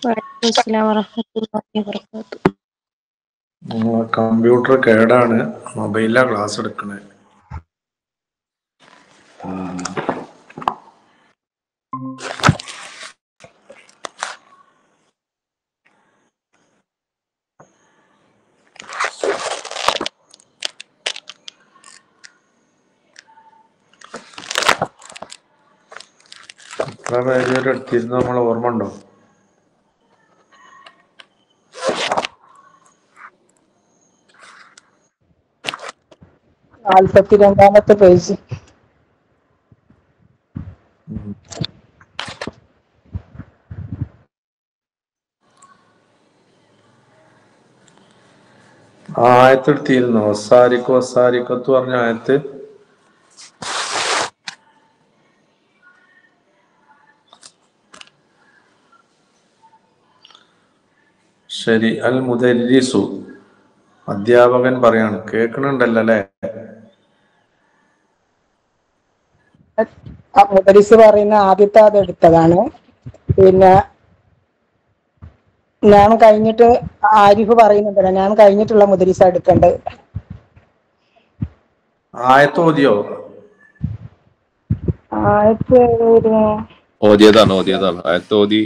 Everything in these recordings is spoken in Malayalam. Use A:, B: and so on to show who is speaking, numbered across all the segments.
A: വലൈക്കും അസ്സലാം വറഹ്മത്തുള്ളാഹി വബറകാതുഹു.
B: കമ്പ്യൂട്ടർ കേടാണ്, മൊബൈലിലാ ക്ലാസ് എടുക്കണേ. എത്ര പേര് വരെ എടുത്തിരുന്നു നമ്മൾ ഓർമ്മ ഉണ്ടോ?
C: നാൽപ്പത്തിരണ്ടാമത്തെ പേജ്.
B: ആയത്ത് എടുത്തിരുന്നു. വസാരിക്കു വസാരിക്കത്ത് പറഞ്ഞ ആയത്ത്. ശരി. അൽ മുദരിസു, അധ്യാപകൻ പറയാണ്. കേൾക്കണുണ്ടല്ലോ അല്ലേ?
C: മുദരിസ് പറയുന്ന ആദ്യത്തെ അത് എടുത്തതാണ്. പിന്നെ ഞാൻ കഴിഞ്ഞിട്ട് ആരിഫ് പറയുന്നുണ്ടല്ലോ, ഞാൻ കഴിഞ്ഞിട്ടുള്ള മുദരിസ എടുക്കേണ്ടത്.
B: ആയത്ത് ഓതിയോ?
C: ആയത്ത്
D: ഓതിയതാണ് ആയത്ത് ഓതി.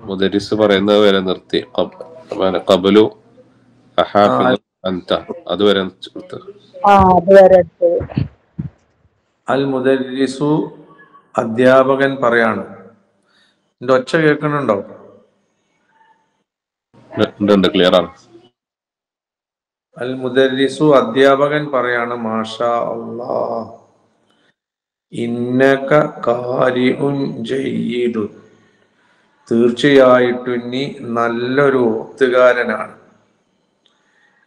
D: മുദരിസ് പറയുന്നത് വരെ നിർത്തി. ഖബലു അഹാഫിദ് അൻത അതുവരെ നിർത്തി.
C: അതുവരെ എടുത്തത്.
B: അൽ മുദരിസു, അധ്യാപകൻ പറയാണ്. എന്റെ ഒച്ച കേൾക്കണുണ്ടോ?
D: ഉണ്ട്, ക്ലിയർ ആണ്.
B: അൽ മുദരിസു, അധ്യാപകൻ പറയാണ്. മാഷാ അല്ലാഹ്, ഇന്നക ഖാരിഉൻ ജയ്യിദുൻ, തീർച്ചയായിട്ടും നീ നല്ലൊരു ഓത്തുകാരനാണ്.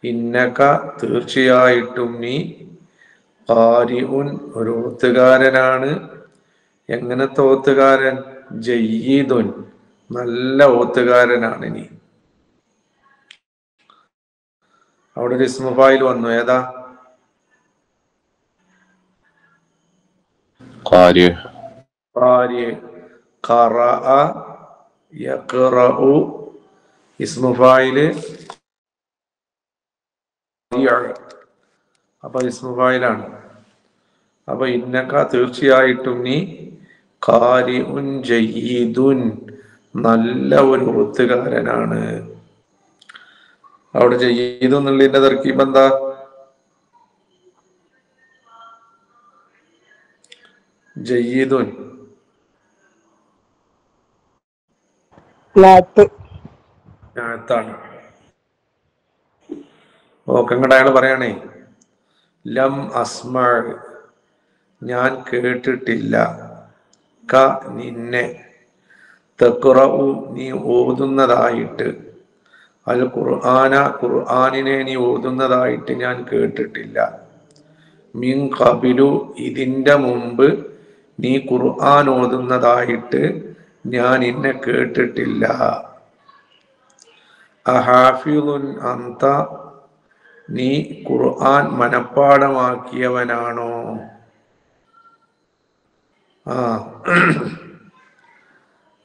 B: ഇന്നക, തീർച്ചയായിട്ടും നീ, ഖാരിഉൻ, ഒരു ഓത്തുകാരനാണ്. എങ്ങനത്തെ ഓത്തുകാരൻ? ജയ്യിദുൻ, നല്ല ഓത്തുകാരനാണ് നീ. അവിടെ ഒരു ഇസ്മു ഫായിൽ വന്നു. ഏതാ?
D: ഖാരി.
B: ഖറഅ യഖറഉ, ഇസ്മു ഫായില്. അപ്പൊ ഇസ്മു ഫായിലാണ്. അപ്പൊ ഇന്നക, തീർച്ചയായിട്ടും നീ, ഖാരിഉൻ ജയ്യിദുൻ, നല്ല ഒരു ഒത്തുകാരനാണ്. അവിടെ ജയ്യിദ് എന്നുള്ളതിന്റെ തർക്കീബ് എന്താ? ജയ്യിദുൻ ാണ്. ഓക്കങ്ങടെ അയാൾ പറയണേ, ലം അസ്മ, ഞാൻ കേട്ടിട്ടില്ല, ക, നിന്നെ, തഖ്റഉ, നീ ഓതുന്നതായിട്ട്, അൽ ഖുർആന, ഖുർആനിനെ നീ ഓതുന്നതായിട്ട് ഞാൻ കേട്ടിട്ടില്ല. മിൻ ഖബിലു, ഇതിന്റെ മുമ്പ് നീ ഖുർആൻ ഓതുന്നതായിട്ട് ഞാൻ നിന്നെ കേട്ടിട്ടില്ല. അഹാഫിളുൻ അന്ത, നീ ഖുർആൻ മനഃപ്പാഠമാക്കിയവനാണോ?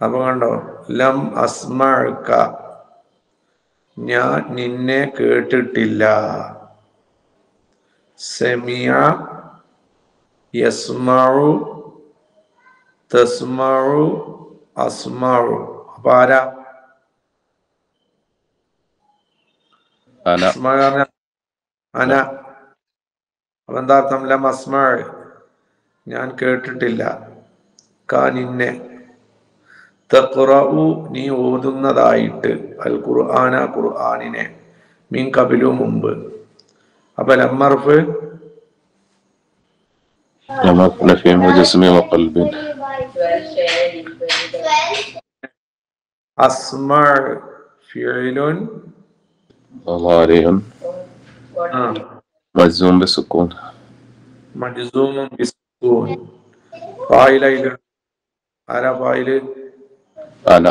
B: അപ്പൊ കണ്ടോ, ലം അസ്മഅക, ഞാൻ നിന്നെ കേട്ടിട്ടില്ല. സമിഅ യസ്മഉ, തസ്മഉ, അസ്മഉ. അപ്പൊ ആരാ? അന. അപ്പൊ എന്താ അർത്ഥം? ലം അസ്മഅ, ഞാൻ കേട്ടിട്ടില്ല, ക, നിന്നെ, തഖ്റഉ, നീ ഓതുന്നതായിട്ട്, അൽ ഖുർആന, ഖുർആനിനെ, മിൻ ഖബിലു, മുമ്പ്. അപ്പൊ ലമ്മർഫ് അസ്മഅ ഫിഇലുൻ
D: മജ്സൂം ബിസ്സുകൂൻ.
B: മജ്സൂമുൻ ബിസ്സുകൂൻ. ഫായിലൈൽ ആരാ? ഫായില്
D: അന.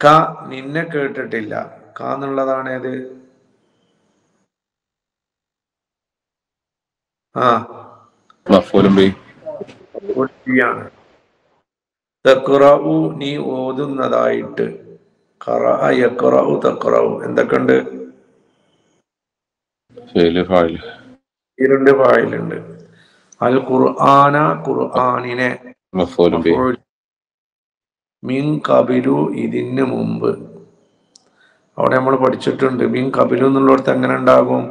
B: ക, നിന്നെ കേട്ടിട്ടില്ല. ക എന്നുള്ളതാണ് ഏത്?
D: മഫ്ഊലുൻ ബിഹി
B: ആണ്. തഖ്റഉ നീ ഓതുന്നതായിട്ട്. ഖറഅ യഖ്റഉ തഖ്റഉ എന്തൊക്കെയുണ്ട്?
D: ഫീല് ഫായില്.
B: ഇരുണ്ട് ഫായിലുണ്ട്. അൽ ഖുർആന ഖുർആനിനെ
D: മഫൂലും ബിഹി.
B: മഫ്ഊൽ മിൻ ഖബിലു ഇതിന് മുമ്പ്. അവിടെ നമ്മൾ പഠിച്ചിട്ടുണ്ട് മിൻ ഖബിലു എന്നുള്ളിടത്ത് എങ്ങനെ ഉണ്ടാകും?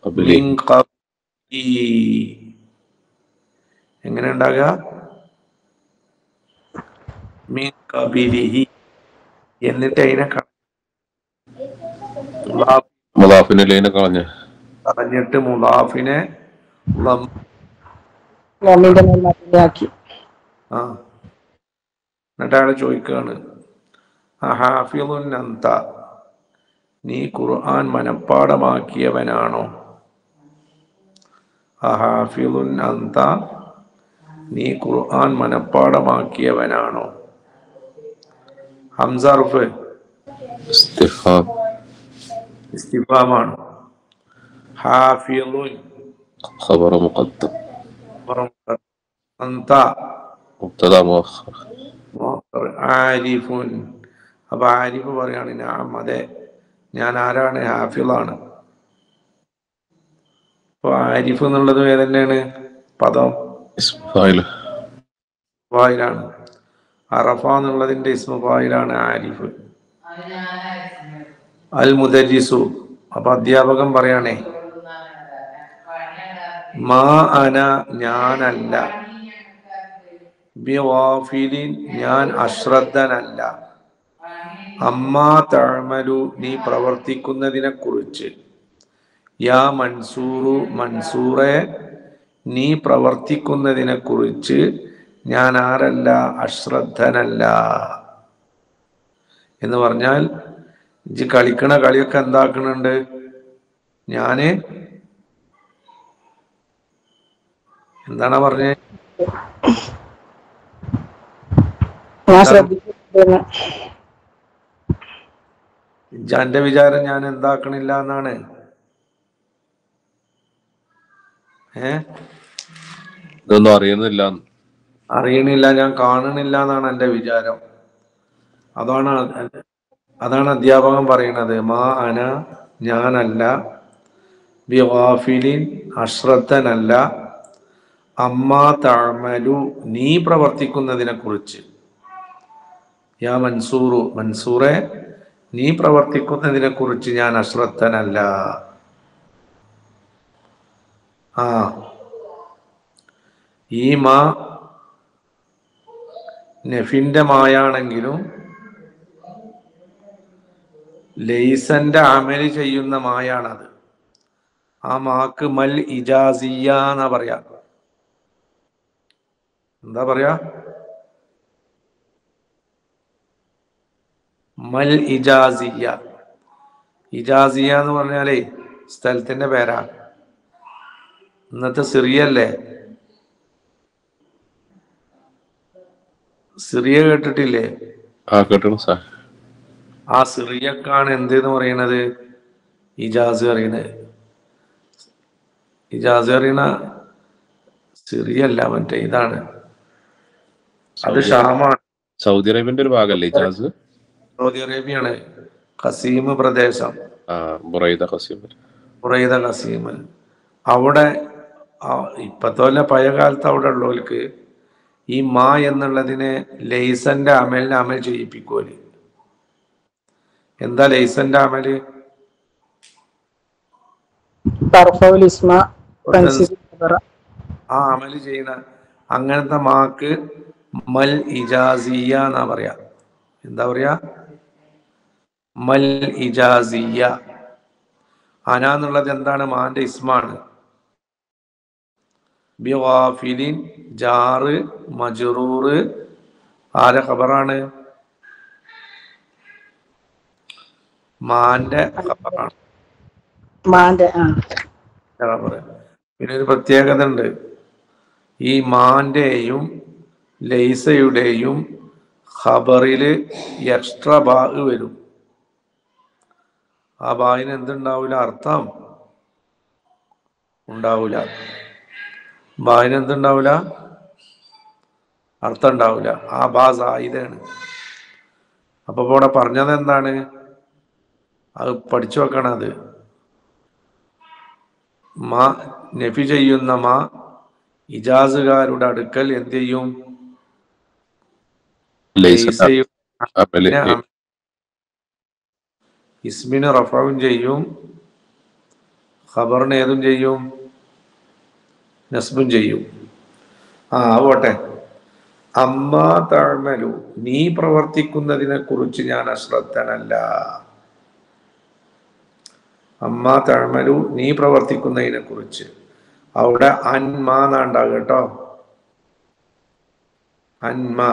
D: ഖബലി.
B: മിൻ ഖബലി എങ്ങനെ ഉണ്ടാകുക? മിൻ ഖബിലിഹി എന്നിട്ട് അതിനെ
D: മുദാഫിന് ഇലൈഹിനെ കളഞ്ഞ്
B: പറഞ്ഞിട്ട് മുദാഫിനെ
C: മോമിന്റെ മേലാക്കി.
B: ആ എന്നിട്ട് അയാൾ ചോദിക്കുകയാണ് അഹാഫിളുൻ അന്ത നീ ഖുർആൻ മനഃപ്പാടമാക്കിയവനാണോ? അഹാഫിളുൻ അന്ത നീ ഖുർആൻ മനഃപ്പാടമാക്കിയവനാണോ? ഹംസർഫ്
D: ഇസ്തിഫാം.
B: ഇസ്തിഫാമാണ്. ഹാഫിളുൻ
D: ഖബറ മുഖദ്ദം.
B: അന്ത
D: മുബ്തദ മുഅഖർ.
B: ആരിഫുൻ. അപ്പൊ ആരിഫ് പറയാണ് ഞാൻ അതെ ഞാൻ ആരാണ്? ഹാഫിളാണ്. അപ്പൊ ആരിഫ് എന്നുള്ളത് ഏതന്നെയാണ് പദം?
D: ഇസ്മു ഫായില്.
B: ഫായിലാണ്. അറഫ എന്നുള്ളതിന്റെ ഇസ്മു ഫായിലാണ് ആരിഫ്. അൽ മുദരിസു അപ്പൊ അധ്യാപകൻ പറയാണേ മാ അന ഞാനല്ല, ബിഗാഫിലിൻ ഞാൻ അശ്രദ്ധനല്ല, അമ്മാ തഅമലു നീ പ്രവർത്തിക്കുന്നതിനെ കുറിച്ച്, യാ മൻസൂറു മൻസൂറെ നീ പ്രവർത്തിക്കുന്നതിനെ കുറിച്ച് ഞാൻ ആരല്ല? അശ്രദ്ധനല്ല. എന്ന് പറഞ്ഞാൽ ഇജ്ജ് കളിക്കണ കളിയൊക്കെ എന്താക്കണുണ്ട്? ഞാന് എന്താണ് പറഞ്ഞേ?
C: ഞാൻ ശ്രദ്ധിക്കുന്നു.
B: എന്റെ വിചാരം ഞാൻ എന്താക്കണില്ല എന്നാണ്.
D: ഇതൊന്നും അറിയുന്നില്ല.
B: അറിയണില്ല, ഞാൻ കാണണില്ല എന്നാണ് എന്റെ വിചാരം. അതാണ് അധ്യാപകൻ പറയുന്നത്. മാ അന ഞാനല്ല, ബിഗാഫിലിൻ അശ്രദ്ധനല്ല, അമ്മാ തഅമലു നീ പ്രവർത്തിക്കുന്നതിനെ കുറിച്ച്, യാ മൻസൂറു മൻസൂറെ നീ പ്രവർത്തിക്കുന്നതിനെ കുറിച്ച് ഞാൻ അശ്രദ്ധനല്ല. ആ ഈ മാ നഫിന്റെ മായാണെങ്കിലും ലൈസന്റെ അമല് ചെയ്യുന്ന മായാണത്. ആ മാക്ക് മൽ ഇജാസിയ എന്നാ പറയാ. എന്താ പറയാ? മൽ ഇജാസിയ. ഇജാസിയ എന്ന് പറഞ്ഞാലേ സ്ഥലത്തിന്റെ പേരാ. ഇന്നത്തെ സിറിയല്ലേ? സിറിയ കേട്ടിട്ടില്ലേ?
D: കേട്ടു സാർ.
B: ആ സിറിയക്കാണ് എന്തെന്ന് പറയണത്? ഇജാസ് അറിയണത്. ഇജാസ് അറിയണ സിറിയല്ല, മറ്റേ ഇതാണ്. അത് ഷാമാണ്.
D: സൗദി അറേബ്യന്റെ ഒരു ഭാഗമല്ലേ ഇജാസ്?
B: സൗദി അറേബ്യയാണ്. ഖസീം പ്രദേശം.
D: ബുറൈദ ഖസീം.
B: ബുറൈദ ഖസീം. അവിടെ ഇപ്പത്തോല്ല പഴയ കാലത്ത് അവിടെ ഉള്ളവർക്ക് ഈ മാ എന്നുള്ളതിനെ ലൈസന്റെ അമലിനെ അമൽ ചെയ്യിപ്പിക്കുമല്ലോ. എന്താ ലൈസന്റെ അമല്? ആ അമല് ചെയ്യണ അങ്ങനത്തെ മാക്ക് മൽ ഇജാസിയ എന്നാ പറയാ. എന്താ പറയാ? മൽ ഇജാസിയ. അന എന്നുള്ളത് എന്താണ്? മാന്റെ ഇസ്മാണ്. ബിഗാഫിലിൻ ജാറ് മജ്റൂറ് ആരെ ഖബറാണ്? മാന്റെ ഖബറാണ്. പിന്നെ ഒരു പ്രത്യേകത ഉണ്ട്. ഈ മാന്റെയും ലൈസയുടെയും ഖബറില് എക്സ്ട്രാ ബാ വരും. ആ ബായിന് എന്തുണ്ടാവൂല? അർത്ഥം ഉണ്ടാവൂല. ബായിന് എന്തുണ്ടാവൂല? അർത്ഥം ഉണ്ടാവില്ല. ആ ബാ സായിദാണ്. അപ്പൊ ഇവിടെ പറഞ്ഞത് എന്താണ്? അത് പഠിച്ചു വെക്കണം. അത് മാ നഫി ചെയ്യുന്ന മാ ഇജാസുകാരുടെ അടുക്കൽ എന്ത് ചെയ്യും? ലൈസയും ഇസ്മിന് റഫഉം ചെയ്യും, ഖബറിന് ഏതും ചെയ്യും, നസ്ബും ചെയ്യും. പോട്ടെ. അമ്മാ തഅമലു, നീ പ്രവർത്തിക്കുന്നതിനെ കുറിച്ച് ഞാൻ അശ്രദ്ധനല്ല. അമ്മാ തഅമലു, നീ പ്രവർത്തിക്കുന്നതിനെ കുറിച്ച്. അവിടെ അൻമാ എന്നാണ്ടാകും കേട്ടോ. അൻമാ.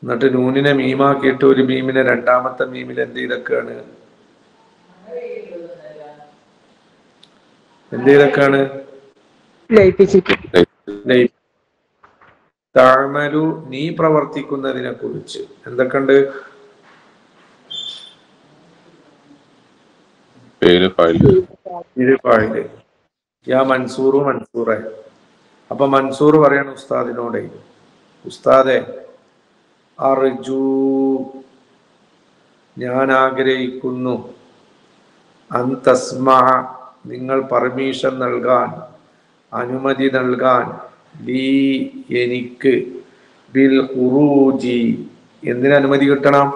B: എന്നിട്ട് നൂനിനെ മീമാക്കിയിട്ട് ഒരു മീമിനെ രണ്ടാമത്തെ മീമിൽ എന്ത് ചെയ്തൊക്കെയാണ്? തഅമലു, നീ പ്രവർത്തിക്കുന്നതിനെ കുറിച്ച്. എന്തൊക്കെയുണ്ട്? യാ മൻസൂറു മൻസൂറെ. അപ്പൊ മൻസൂർ പറയാണ് ഉസ്താദിനോടെ, ഉസ്താദെ അർജു, ഞാൻ ആഗ്രഹിക്കുന്നു, അൻ തസ്മഅ, നിങ്ങൾ പെർമിഷൻ നൽകാൻ, അനുമതി നൽകാൻ, ലീ, എനിക്ക്, ബിൽ ഖുറൂജി, എന്തിന് അനുമതി കിട്ടണം?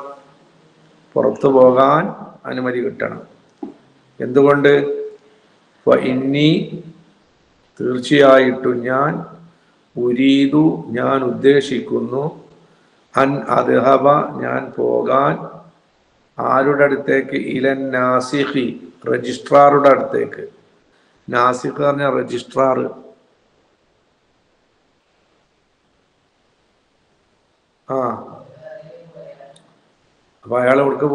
B: പുറത്തു പോകാൻ അനുമതി കിട്ടണം. എന്തുകൊണ്ട്? ഫഇന്നി, തീർച്ചയായിട്ടും ഞാൻ, ഉരീദു, ഞാൻ ഉദ്ദേശിക്കുന്നു, അൻ അദ്ഹബ, ഞാൻ പോകാൻ, ആരുടെ അടുത്തേക്ക്? ഇലൻ നാസിഖി, രജിസ്ട്രാറുടെ അടുത്തേക്ക്. നാസിഖ് പറഞ്ഞ രജിസ്ട്രാർ. അപ്പൊ അയാൾ എവിടേക്ക്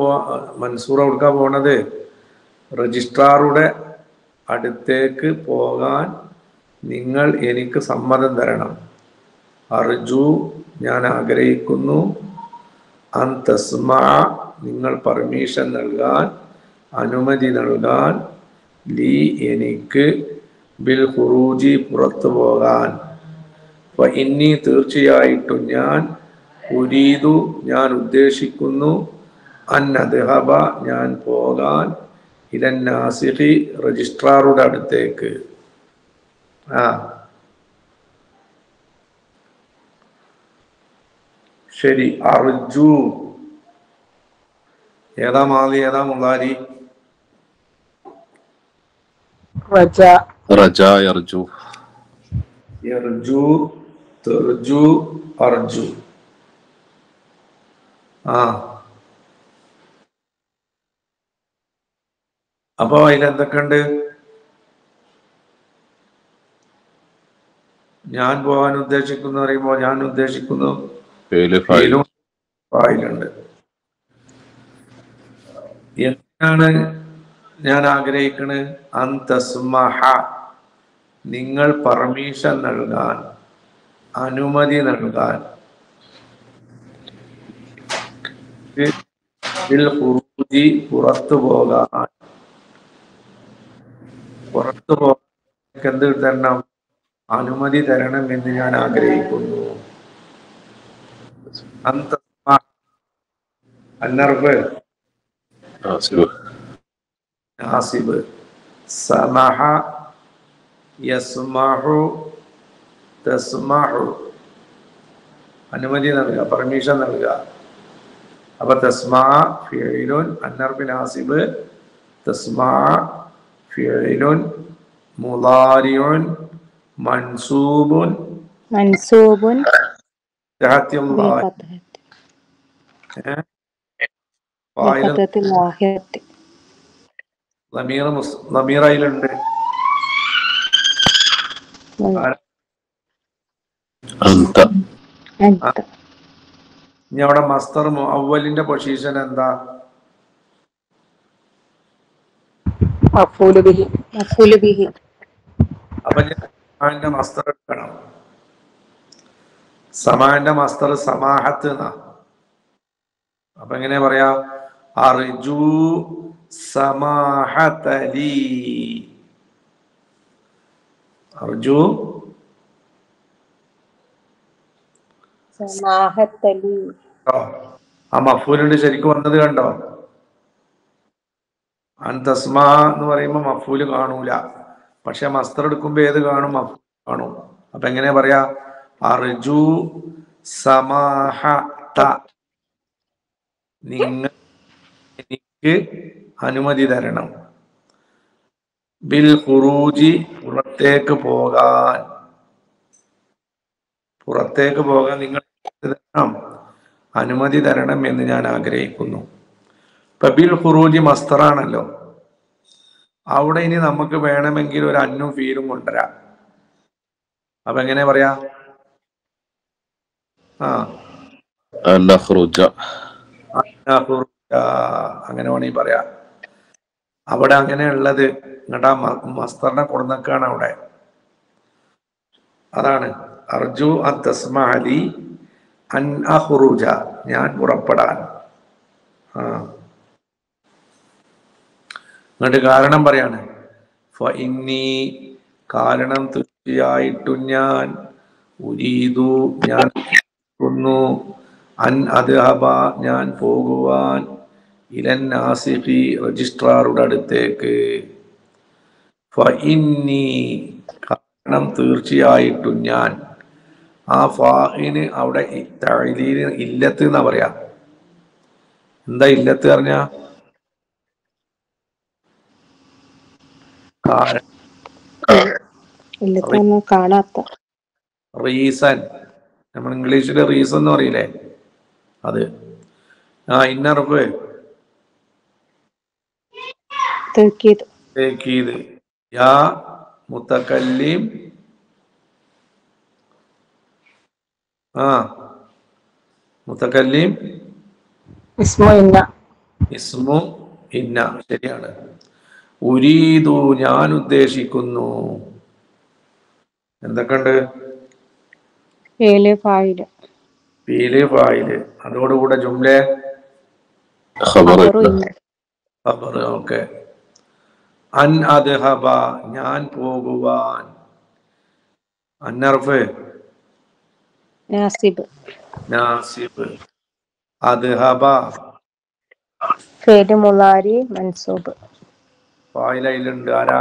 B: മൻസൂർ എവിടേക്കാ പോണത്? രജിസ്ട്രാറുടെ അടുത്തേക്ക് പോകാൻ നിങ്ങൾ എനിക്ക് സമ്മതം തരണം. അർജു, ഞാൻ ആഗ്രഹിക്കുന്നു, അൻ തസ്മഅ, നിങ്ങൾ പെർമിഷൻ നൽകാൻ, അനുമതി നൽകാൻ, ലീ, എനിക്ക്, ബിൽ ഖുറൂജി, പുറത്തു പോകാൻ. ഫഇന്നി, തീർച്ചയായിട്ടും ഞാൻ, ഉരീദു, ഞാൻ ഉദ്ദേശിക്കുന്നു, അൻ അദ്ഹബ, ഞാൻ പോകാൻ, ഇലൻ നാസിഖി, രജിസ്ട്രാറുടെ അടുത്തേക്ക്. ശരി. അർജു ഏതാ മാദി, ഏതാ മുളാരി?
D: റജാ, യർജു.
B: യർജു, തർജു, അർജു. അപ്പൊ അതിലെന്തൊക്കെയുണ്ട്? ഞാൻ പോകാൻ ഉദ്ദേശിക്കുന്നു പറയുമ്പോ ഞാൻ ഉദ്ദേശിക്കുന്നു ഫായിലുണ്ട്. എന്താണ് ഞാൻ ആഗ്രഹിക്കണത്? അൻ തസ്മഹ, നിങ്ങൾ പെർമിഷൻ നൽകാൻ, അനുമതി നൽകാൻ, പുറത്തു പോകാൻ. പുറത്തു പോകാൻ എന്ത് തരണം? അനുമതി തരണം എന്ന് ഞാൻ ആഗ്രഹിക്കുന്നു. അന്നർഫ്, നാസിബ്. സമഹ, യസ്മഹു, തസ്മഹു, അനുമതി നൽകുക, പെർമിഷൻ നൽകുക. അപ്പൊ തസ്മാ ഫിഇലുൻ, അന്നർഫ് നാസിബ്, തസ്മാ ഫിഇലുൻ മുളാരിഉൻ മൻസൂബുൻ ളമീറയിലുണ്ട്. ഇനി അവിടെ മസ്തർ മുഅവ്വലിന്റെ പൊസിഷൻ എന്താ?
C: മഫ്ഊലു ബിഹി.
B: അപ്പൊ സമാന്റെ മസ്തർ എടുക്കണം. സമാന്റെ മസ്തർ സമാഹത്ത് എന്നാ. അപ്പൊ എങ്ങനെ പറയാ? അർജു സമാഹതലി. അർജു
A: സമാഹത്തലി.
B: കേട്ടോ? ആ മഫൂലുണ്ട് ശരിക്കും വന്നത് കണ്ടോ? അൻ തസ്മാ എന്ന് പറയുമ്പോൾ മഫൂല് കാണൂല, പക്ഷെ മസ്തർ എടുക്കുമ്പോ ഏത് കാണും? മഫൂൽ കാണും. അപ്പൊ എങ്ങനെയാ പറയാ? അർജു സമാഹത, നിങ്ങൾ എനിക്ക് അനുമതി തരണം. ബിൽ ഖുറൂജി, പുറത്തേക്ക് പോകാൻ. പുറത്തേക്ക് പോകാൻ നിങ്ങൾ അനുമതി തരണം എന്ന് ഞാൻ ആഗ്രഹിക്കുന്നു. ഇപ്പൊ ബിൽ ഖുറൂജി മസ്തറാണല്ലോ. അവിടെ ഇനി നമുക്ക് വേണമെങ്കിൽ ഒരു അന്നും ഫീലും കൊണ്ടുവരാം. അപ്പൊ എങ്ങനെ പറയാ?
D: നഖ്റുജ.
B: അങ്ങനെ വേണമെങ്കിൽ പറയാം. അവിടെ അങ്ങനെ ഉള്ളത് ഇങ്ങോട്ടാ മസ്തറിനെ കൊടുന്നേക്കാണ് അവിടെ. അതാണ് അർജു അൻ തസ്മഅലി അൻ അഖ്റുജ, ഞാൻ പുറപ്പെടാൻ. എന്നിട്ട് കാരണം പറയാണ്. ഫഇന്നി, കാരണം തീർച്ചയായിട്ടും ഞാൻ, ഉരീദു, ഞാൻ അൻ അദ്ഹബ, ഞാൻ പോകുവാൻ, ഇലൻ നാസിഖി, രജിസ്ട്രാറുടെ അടുത്തേക്ക്. ഫഇന്നി, കാരണം തീർച്ചയായിട്ടും ഞാൻ. ആ ഫാഇന് അവിടെ തഅലീല് ഇല്ലത്ത് എന്നാ പറയാ. എന്താ ഇല്ലത്ത് പറഞ്ഞ?
A: കാണാത്ത.
B: റീസൺ. നമ്മൾ ഇംഗ്ലീഷിൽ റീസൺ എന്ന് പറയില്ലേ, അത്. ഇന്നർഫ് തഅക്കീദ്. യാ മുതകല്ലിം, മുതകല്ലിം ഇസ്മു ഇന്ന, ശരിയാണ്. ഉരീദു, ഞാൻ ഉദ്ദേശിക്കുന്നു. എന്തൊക്കെയുണ്ട്? ഫീല് ഫായില്, അതോടുകൂടെ ജുംല ഖബർ. ഓക്കെ. അൻ അദ്ഹബ, ഞാൻ പോകുവാൻ. അന്നർഫ് നാസിബ്. അദ്ഹബ
A: ഫിഅ്ലു മുളാരി മൻസൂബ്.
B: ഫായിലുണ്ട് ആരാ?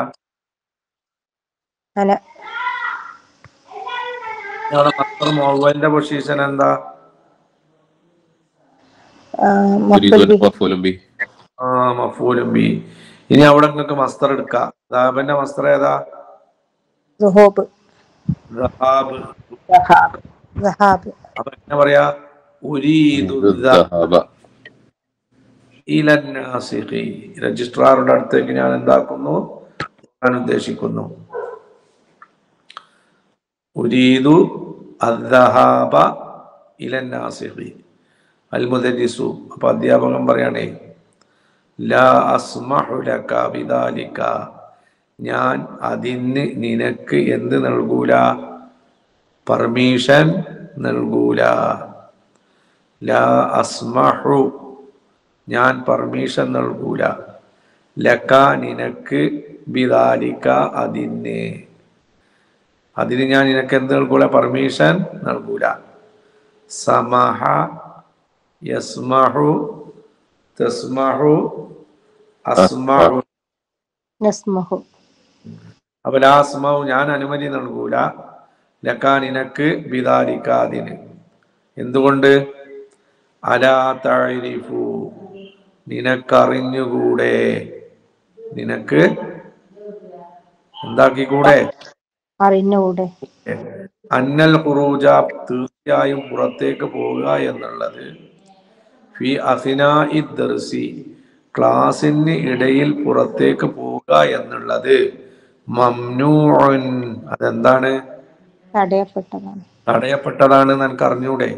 A: അന.
B: മൗവലിന്റെ പൊസിഷൻ എന്താ?
D: മഫ്ഊലുൻ ബി.
B: മഫ്ഊലുൻ ബി. ഇനി അവിടെ നിങ്ങൾക്ക് മസ്തർ എടുക്കാം. ദാബന്റെ മസ്തർ ഏതാ?
A: ദുഹൂബ്.
B: അപ്പൊ എങ്ങനെ പറയാ? ഉരീദു ദഹബ ഇലൻ നാസിഖി, രജിസ്ട്രാറുടെ അടുത്തേക്ക് ഞാൻ എന്താക്കുന്നു? ഞാൻ ഉദ്ദേശിക്കുന്നു. ഉരീദു അദ്ദഹാബ ഇലൻ നാസിഖി. അൽ മുദരിസു, അപ്പൊ അധ്യാപകൻ പറയണേ, ലാ അസ്മഹു ലക ബിദാലിക, ഞാൻ അതിന് നിനക്ക് എന്ത് നൽകൂല? പെർമിഷൻ നൽകൂല. ലാ അസ്മഹു, ഞാൻ പെർമിഷൻ നൽകൂല. ലക, നിനക്ക്, ബിദാലിക, അതിന് ഞാൻ നിനക്ക് എന്ത് നൽകൂല? പെർമിഷൻ നൽകൂല. സമഹ, യസ്മഹു, തസ്മഹു, അസ്മഹു. അപ്പൊ ലാ അസ്മഹു, ഞാൻ അനുമതി നൽകൂല. ലക, നിനക്ക്, ബിദാലിക, അതിന്. എന്തുകൊണ്ട്? അലാ തഅരിഫു, നിനക്കറിഞ്ഞുകൂടെ. നിനക്ക് എന്താക്കിക്കൂടെ?
A: അറിഞ്ഞുകൂടെ.
B: അന്നൽ ഖുറൂജ, തീർച്ചയായും പുറത്തേക്ക് പോവുക എന്നുള്ളത്, ഫി അസ്നാഇ ദർസി, ക്ലാസിന് ഇടയിൽ പുറത്തേക്ക് പോവുക എന്നുള്ളത്, മംനൂഉൻ, അതെന്താണ്? തടയപ്പെട്ടതാണ്. നിനക്ക് അറിഞ്ഞൂടെ?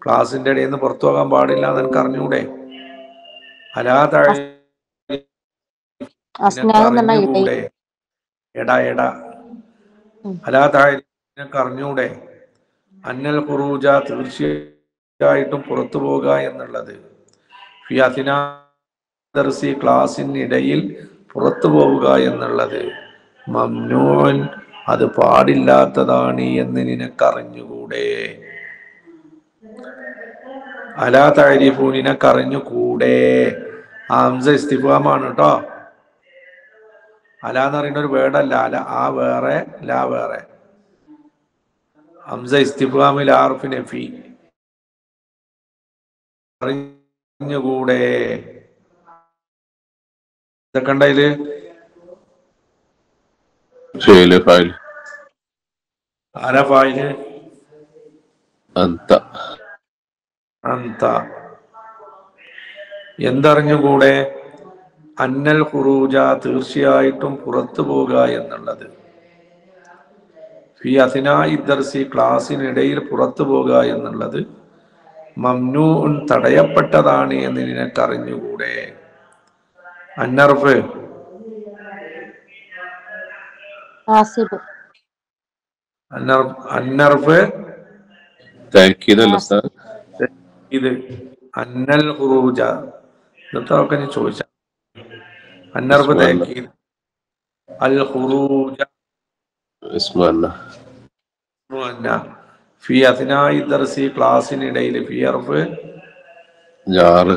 B: ക്ലാസിന്റെ ഇടയിൽ നിന്ന് പുറത്തു പോകാൻ പാടില്ല എന്ന് നിനക്ക് അറിഞ്ഞൂടെ? അലാ അറിഞ്ഞുകൂടെ? എടാ അലാ നിനക്ക് അറിഞ്ഞൂടെ? അന്നൽ ഖുറൂജ, തീർച്ചയായിട്ടും പുറത്തു പോകുക എന്നുള്ളത്, ഫി അസ്നാഇ ദർസി, ക്ലാസിനിടയിൽ പുറത്തു പോവുക എന്നുള്ളത്, മംനൂൻ, അത് പാടില്ലാത്തതാണ് എന്ന് നിനക്കറിഞ്ഞുകൂടെ? അലാ തഅരിഫൂനിനെ കറിഞ്ഞു കൂടെ. ഹംസ ഇസ്തിഫാമാണ് കേട്ടോ. അല എന്ന് പറയുന്ന ഒരു വേർഡല്ല. അല ആ വേറെ, ലാ വേറെ. ഹംസ ഇസ്തിഫാമിൽ ആർഫ് നഫി. അറിഞ്ഞുകൂടെ ഇതൊക്കെ ഉണ്ടായില്.
D: ഫീല് ഫായിൽ
B: ആരാ ഫായില്?
D: അന്ത.
B: അന്ത. എന്തറിഞ്ഞുകൂടെ? അന്നൽ ഖുറൂജ തീർച്ചയായിട്ടും പുറത്തു പോകുക എന്നുള്ളത്. ഫി അസ്നാഇ ദർസി ക്ലാസ്സിനിടയിൽ പുറത്തു പോകുക എന്നുള്ളത് മംനൂഉൻ തടയപ്പെട്ടതാണ് എന്ന് നിനക്കറിഞ്ഞുകൂടെ? അന്നർഫ്
A: നാസിബ്.
B: അന്നർഫ്
D: തഅക്കീദല്ല ഉസ്താദ്.
B: ഇത് അന്നൽ ഖുറൂജ ഇതൊക്കെ ഞാൻ ചോദിച്ച. അന്നർഫ് തഅക്കീദ്. അൽ ഖുറൂജ
D: ഇസ്മഅന്ന.
B: ഫി അസ്നാഇ ദർസി ക്ലാസ്സിനിടയിൽ ഫി അർഫ്
D: ജാറ്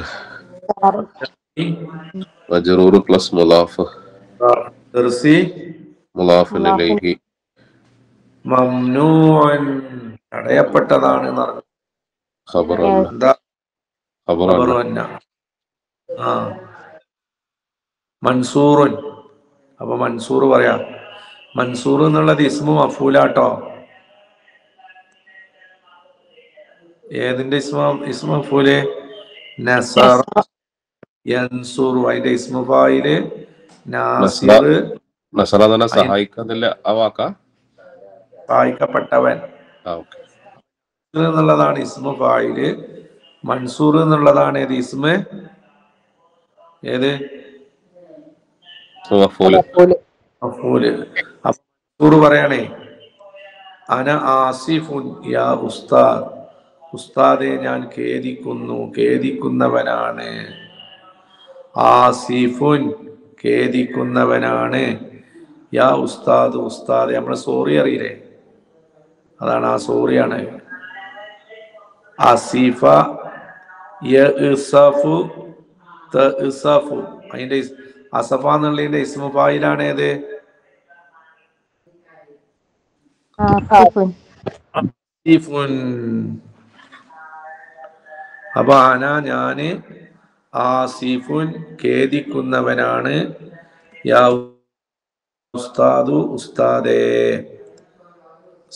D: മജ്റൂർ പ്ലസ് മുലാഫ്.
B: ദർസി
D: മുലാഫിൻ ഇലൈഹി
B: മംനൂഅൻ തടയപ്പെട്ടതാണ് എന്ന് പറഞ്ഞു.
D: ഖബറന്ന.
B: എന്താ
D: ഖബറന്ന.
B: ഖബറുന്ന. ആ മൻസൂറുൻ. അപ്പൊ മൻസൂർ പറയാം. മൻസൂർ എന്നുള്ളത് ഇസ്മു മഫൂലാട്ടോ. ഏതിന്റെ ഇസ്മു മഫൂല്? നസറ യൻസുറു. അതിന്റെ ഇസ്മു ഫായില് നാസിർ.
D: നസറ തന്നെ സഹായിക്കുന്നില്ല ആ വാക്കാ.
B: സഹായിക്കപ്പെട്ടവൻ
D: ഓക്കെ.
B: എന്നുള്ളതാണ് ഇസ്മു ഫായില്. മൻസൂർ എന്നുള്ളതാണ് ഏത് ഇസ്മ? ഏത്?
D: മഫൂല്.
B: മഫൂല്. അപ്പൊ മൻസൂർ പറയണേ അന ആസിഫുൻ യാ ഉസ്താദ്. ഉസ്താദെ ഞാൻ ഖേദിക്കുന്നു, ഖേദിക്കുന്നവനാണ്. ആസിഫുൻ ഖേദിക്കുന്നവനാണ്. യാ ഉസ്താദ് ഉസ്താദെ. നമ്മള് സോറി അറിയില്ലേ? അതാണ് ആ സോറിയാണ്. ആസിഫ യഅ്സഫു തഅ്സഫു. അതിന്റെ അസഫ എന്നുള്ളതിന്റെ ഇസ്മു ഫായിലാണ് ഏത്?
A: ആസിഫുൻ.
B: ആസിഫുൻ. അപ്പൊ അന ഞാന് ആസിഫുൻ ഖേദിക്കുന്നവനാണ്. യാ ഉസ്താദു ഉസ്താദേ.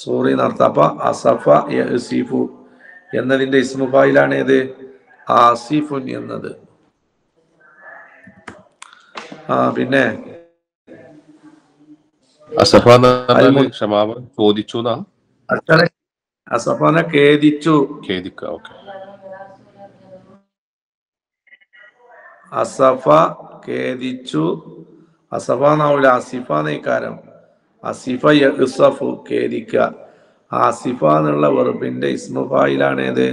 B: സോറി നടത്ത. അപ്പൊ അസഫ യഅ്സിഫു എന്നതിന്റെ ഇസ്മു ഫായിലാണ് ഏത്? ആസിഫുൻ എന്നത്. പിന്നെ
D: അസഫ ക്ഷമാപ ചോദിച്ചു എന്നാ.
B: അസഫനെ ഖേദിച്ചു.
D: ഖേദിക്ക. ഓക്കെ.
B: അസഫ ഖേദിച്ചു. അസഫ എന്നാവൂല, അസിഫ നയിക്കാരം. അസിഫ യഅ്സഫു ഖേദിക്ക. ആസിഫ എന്നുള്ള വെർബിന്റെ ഇസ്മു ഫായിലാണ് ഏത്?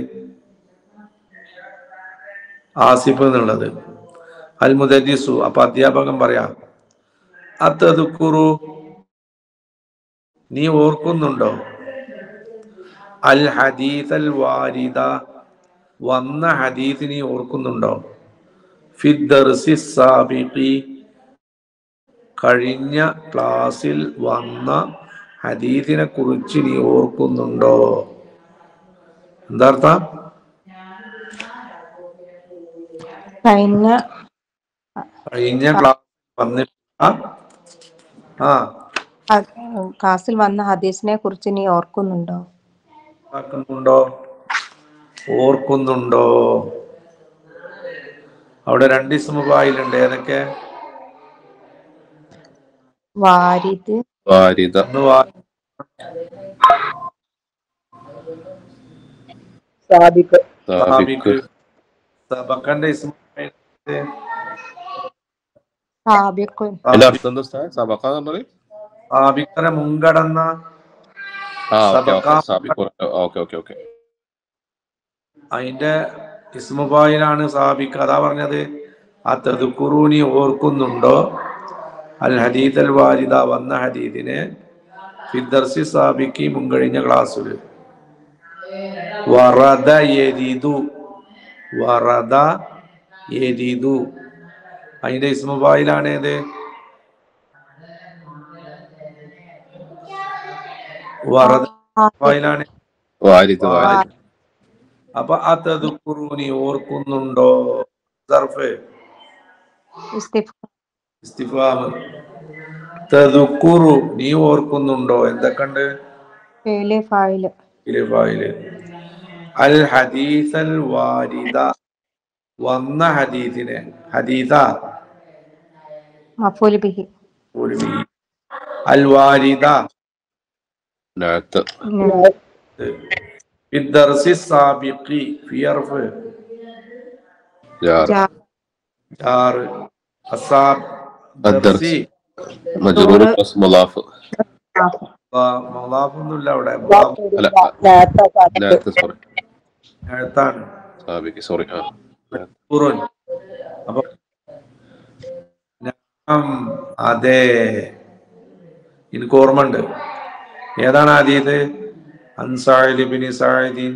B: ആസിഫ് എന്നുള്ളത്. അൽ മുദരിസു. അപ്പൊ അധ്യാപകൻ പറയാം അത്തദ്കുറു നീ ഓർക്കുന്നുണ്ടോ? അൽ ഹദീസ് അൽ വാരിദ വന്ന ഹദീസ് നീ ഓർക്കുന്നുണ്ടോ? ഫി ദർസി സാബിഖി കഴിഞ്ഞ ക്ലാസ്സിൽ വന്ന ഹദീസിനെ കുറിച്ച് നീ ഓർക്കുന്നുണ്ടോ? എന്താ അർത്ഥം? കഴിഞ്ഞ ക്ലാസ് വന്നിട്ടുള്ള
A: ക്ലാസ്സിൽ വന്ന ഹദീസിനെ കുറിച്ച് നീ ഓർക്കുന്നുണ്ടോ?
B: ഓർക്കുന്നുണ്ടോ? അവിടെ രണ്ട് ഇസ്മു ഫായിലുണ്ട്. ഏതൊക്കെ?
A: വാരിദ്,
D: വാരിദ.
C: സാബിഖ്.
B: സബഖന്റെ ഇസ്മു ഫായിൽ
A: സാബിഖുൻ.
D: അതിന്റെ അർത്ഥം എന്താ ഉസ്താദ്? സബഖ എന്ന് പറഞ്ഞാൽ
B: സാബിഖിനെ മുൻകടന്ന. അതിന്റെ ഇസ്മു ഫായിലാണ് സാബിഖ്. അതാ പറഞ്ഞത് അത്തദ്കുറൂനി ഓർക്കുന്നുണ്ടോ? അൽ ഹദീസ് അൽ വാരിദ വന്ന ഹദീദിനെ ഫി ദർസി സാബിഖി മുൻകഴിഞ്ഞ ക്ലാസ്സിൽ. വറദ യരിദു. വറദ യരിദു അതിന്റെ ഇസ്മു ഫായിലാണ് ഏത്? വറദ ഫായിലാണ്.
D: വാരിദ് വാരിദ്.
B: അപ്പൊ അതദ്കുറൂനി ഓർക്കുന്നുണ്ടോ? സർഫ് ഇസ്തിഫാം. തദ്കുറു നീ ഓർക്കുന്നുണ്ടോ? എന്തൊക്കെയുണ്ട്?
A: ഫിഅല് ഫായില്.
B: ഫായില്. അൽ ഹദീസൽ വാരിദ വന്ന ഹദീസിനെ. ഹദീസ
A: മഫൂല് ബിഹി.
B: അൽ വാരിദ
D: നാത്ത്.
B: ഫിദ്ദർസി സാബിഖി ഫിയർഫ്
D: ജാർ.
B: ജാർ. അസാബ്
D: അദ്ദർസി മജ്റൂർ പ്ലസ് മുളാഫ്.
B: മുളാഫൊന്നുമില്ല അവിടെ.
D: അല്ല നാത്ത്. സോറി
B: എഴുത്താണ്.
D: സാബിക്ക്. സോറി.
B: അപ്പൊ അതെ, എനിക്ക് ഓർമ്മ ഉണ്ട്. ഏതാണ് ഹദീസ്? അൻ സഅദ് ഇബ്നു സഅദ്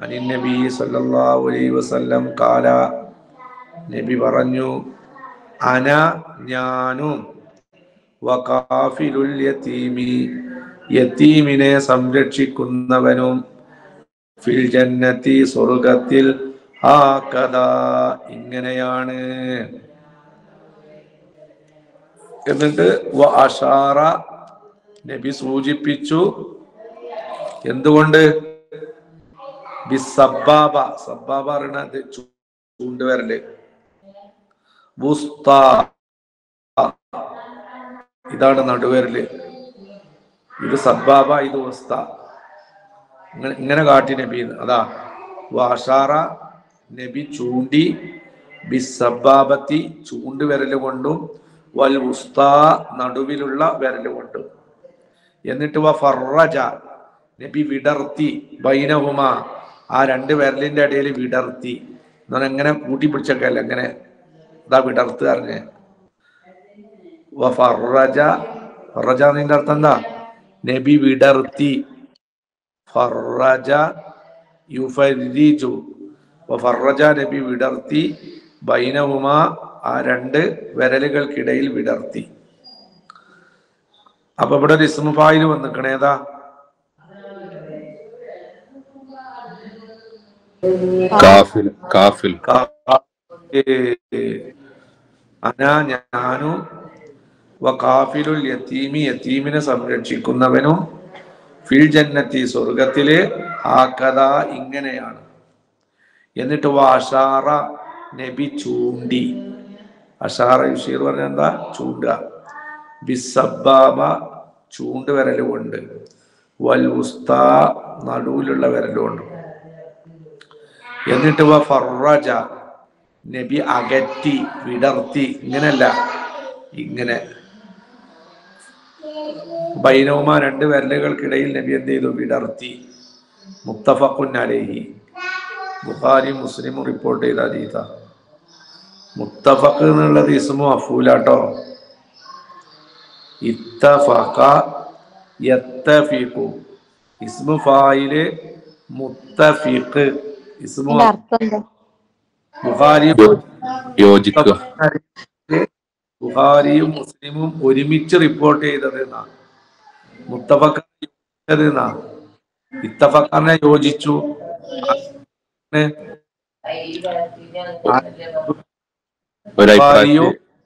B: അനി നബി സല്ലല്ലാഹു അലൈഹി വസല്ലം ഖാല, നബി പറഞ്ഞു, അന ഞാനും വഖാഫിലുൽ യതീമി യതീമിനെ സംരക്ഷിക്കുന്നവനും ഫിൽ ജന്നതി സ്വർഗ്ഗത്തിൽ ഹാകദാ ഇങ്ങനെയാണ്. എന്നിട്ട് വ അഷാറ നബി സൂചിപ്പിച്ചു. എന്തുകൊണ്ട്? ബിസബ്ബാബ. സബ്ബാബ പറയുന്നത് ചൂണ്ടുവരല്. വുസ്താ ഇതാണ് നടുവരല്. ഇത് സബ്ബാബ, ഇത് വുസ്ത. ഇങ്ങനെ കാട്ടി നബി. അതാ വാഷാറ നബി ചൂണ്ടി, ബിസബ്ബാബത്തി ചൂണ്ടുവിരല് കൊണ്ടും, വൽ വുസ്ത നടുവിലുള്ള വിരല് കൊണ്ടും. എന്നിട്ട് വ ഫറജ നബി വിടർത്തി, ബൈനഹുമ ആ രണ്ട് വിരലിന്റെ ഇടയിൽ വിടർത്തി. എന്നാൽ എങ്ങനെ കൂട്ടിപ്പിടിച്ചൊക്കെയല്ല, എങ്ങനെ ഇതാ വിടർത്ത് അറിഞ്ഞ്. വ ഫറജ. ഫറജ അതിന്റെ അർത്ഥം എന്താ? നബി വിടർത്തി. ഫറജ യുഫരിജു. ഫറജ നബി വിടർത്തി, ബൈനഹുമ ആ രണ്ട് വിരലുകൾക്കിടയിൽ വിടർത്തി. അപ്പൊ ഇവിടെ ഒരു ഇസ്മു ഫായില് വന്നിക്കണേ. ഏതാ?
D: കാഫിൽ. കാഫിൽ.
B: അന ഞാനും വഖാഫിലുൽ യതീമി യതീമിനെ സംരക്ഷിക്കുന്നവനും ഫിൽ ജന്നത്തി സ്വർഗത്തിലെ ഹാകദാ ഇങ്ങനെയാണ്. എന്നിട്ട് വാഷാറ നബി ചൂണ്ടി. അഷാറ യുഷീർ പറഞ്ഞ എന്താ? ചൂണ്ടുക. ബിസബ്ബാബ ചൂണ്ട് വിരലുകൊണ്ട്, വൽ വുസ്താ നടുവിലുള്ള വിരലുകൊണ്ട്. എന്നിട്ട് വ ഫറജ നബി അകറ്റി, വിടർത്തി. ഇങ്ങനല്ല, ഇങ്ങനെ. ബൈനവുമ രണ്ട് വിരലുകൾക്കിടയിൽ നബി എന്ത് ചെയ്തു? വിടർത്തി. മുത്തഫഖുൻ അലൈഹി. ബുഖാരി മുസ്ലിം റിപ്പോർട്ട് ചെയ്ത ഹദീസ. മുത്തഫഖ് എന്നുള്ളത് ഇസ്മു മഫൂലാട്ടോ. ഇത്തഫഖ യത്തഫിഖു. ഇസ്മു ഫായില് മുത്തഫിഖ്. ഇസ്മു ബുഖാരി
D: യോജിക്കുക.
B: ബുഖാരിയും മുസ്ലിമും ഒരുമിച്ച് റിപ്പോർട്ട് ചെയ്തത് എന്നാണ്. മുത്തഫഖ് എന്നാണ്. ഇത്തഫഖനെ യോജിച്ചു.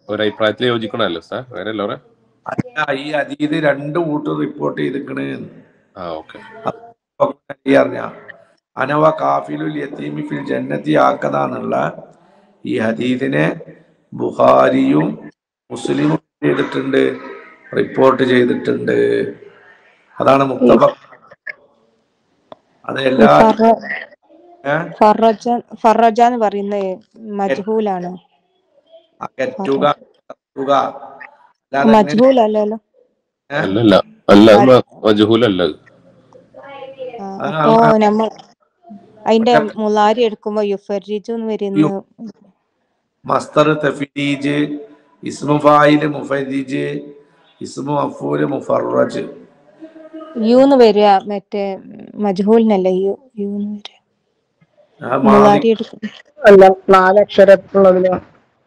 D: ഒരഭിപ്രായത്തിൽ യോജിക്കണല്ലോ സാർ, വേറെ അല്ല പറയാ.
B: ഈ ഹദീസ് രണ്ട് കൂട്ടർ റിപ്പോർട്ട് ചെയ്തിക്കണ്. അറിഞ്ഞ അനവ കാഫിലുൽ യതീമി ഫിൽ ജന്നതി ആക്കതാന്നുള്ള ഈ ഹദീസിനെ ബുഖാരിയും മുസ്ലിമും ചെയ്തിട്ടുണ്ട്, റിപ്പോർട്ട് ചെയ്തിട്ടുണ്ട്. അതാണ് മുത്തഫഖ്. അത് എല്ലാ
A: ഫറജ എന്ന് പറയുന്നത് മജ്ഹൂലാണ്. മജ്ഹൂലല്ലോ.
D: അല്ലല്ല, അല്ല മജ്ഹൂലല്ല.
A: അപ്പോ നമ്മൾ അതിന്റെ മുലാരി എടുക്കുമ്പോ യുഫരിജു എന്ന് വരുന്നു.
B: മസ്തർ തഫ്രീജ്, ഇസ്മു ഫായില് മുഫരിജ്, ഇസ്മു മഫൂല് മുഫറജ്.
A: യൂന്ന് വരിക മറ്റേ മജ്ഹൂലിനല്ല യൂന്ന് വരിക.
B: ആ മാതി
A: മുളാരി എടുക്കും.
C: അല്ല 4 അക്ഷരത്തുള്ളതില്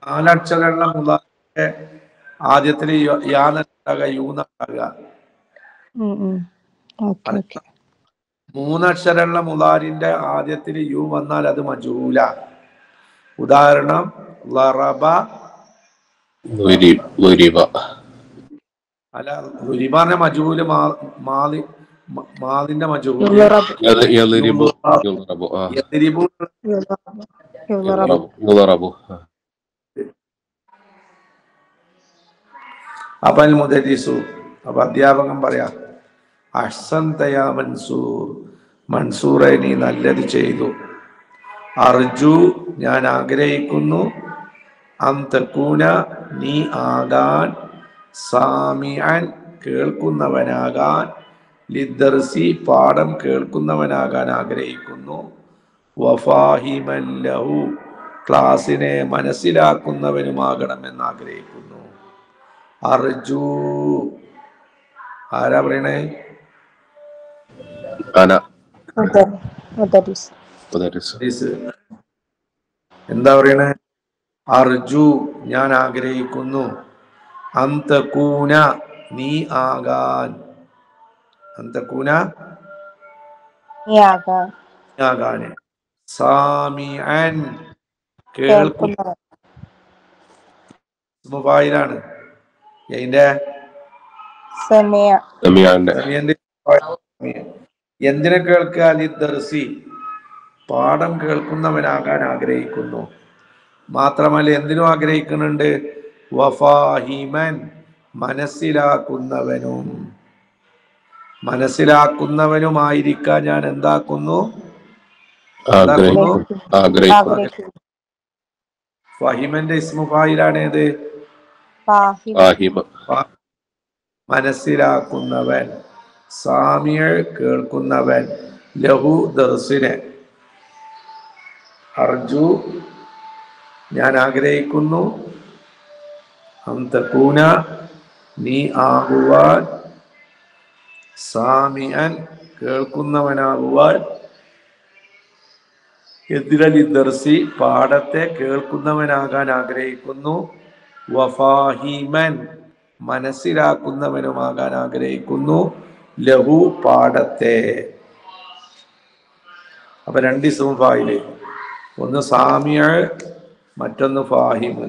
B: 4 അക്ഷരമുള്ള മുലാറിന്റെ ആദ്യത്തിൽ യാന്നുണ്ടാകുക യൂന്നുണ്ടാകുക.
A: Okay okay.
B: 3 അക്ഷരമുള്ള മുലാറിന്റെ ആദ്യത്തിൽ യു വന്നാൽ അത് മജ്ഹൂല. ഉദാഹരണം ലറബ, അല്ല ലുരിബാന്റെ മജ്ഹൂല് മാദിന്റെ മജ്ഹൂല്
C: യുളറബ്.
B: യദ്രിബു. അപ്പൊ അൽ മുദരിസു, അപ്പൊ അധ്യാപകൻ പറയാ അഹ്സൻത യാ മൻസൂർ, മൻസൂറെ നീ നല്ലത് ചെയ്തു. അർജു ഞാൻ ആഗ്രഹിക്കുന്നു, അൻ തകൂന നീ ആകാൻ, സാമിഅൻ കേൾക്കുന്നവനാകാൻ, ലിദ്ദർസി പാഠം കേൾക്കുന്നവനാകാൻ ആഗ്രഹിക്കുന്നു, വഫാഹിമൻ ലഹു ക്ലാസിനെ മനസ്സിലാക്കുന്നവനുമാകണമെന്ന് ആഗ്രഹിക്കുന്നു. അർജു ആരാ പറയണേ? എന്താ പറയണേ? അർജു ഞാൻ ആഗ്രഹിക്കുന്നു, അന്തകൂന നീ ആകാൻ, അന്തകൂന ആകാൻ, സാമിഅൻ കേൾക്കുന്നവനാണ്. അതിന്റെ എന്തിനെ കേൾക്കുക? ലിദ്ദർസി പാഠം കേൾക്കുന്നവനാകാൻ ആഗ്രഹിക്കുന്നു. മാത്രമല്ല എന്തിനും ആഗ്രഹിക്കുന്നുണ്ട്? വഫാഹിമൻ മനസ്സിലാക്കുന്നവനുമായിരിക്കാൻ ഞാൻ എന്താക്കുന്നു? ഫഹിമന്റെ ഇസ്മു ഫായിലാണേത്? മനസ്സിലാക്കുന്നവൻ, സാമിയ കേൾക്കുന്നവൻ, ലഹു ദർസിനെ. അർജു ഞാൻ ആഗ്രഹിക്കുന്നു, അന്തകൂന നീ ആകുവാൻ, സാമിഅൻ കേൾക്കുന്നവനാകുവാൻ, ലിദ്ദർസി പാഠത്തെ കേൾക്കുന്നവനാകാൻ ആഗ്രഹിക്കുന്നു, വഫാഹിമൻ മനസ്സിലാക്കുന്നവനുമാകാൻ ആഗ്രഹിക്കുന്നു, ലഹു പാഠത്തെ. അപ്പൊ 2 ഇസ്മുൽ ഫായില്, ഒന്ന് സാമിയ, മറ്റൊന്ന് ഫാഹിമ്.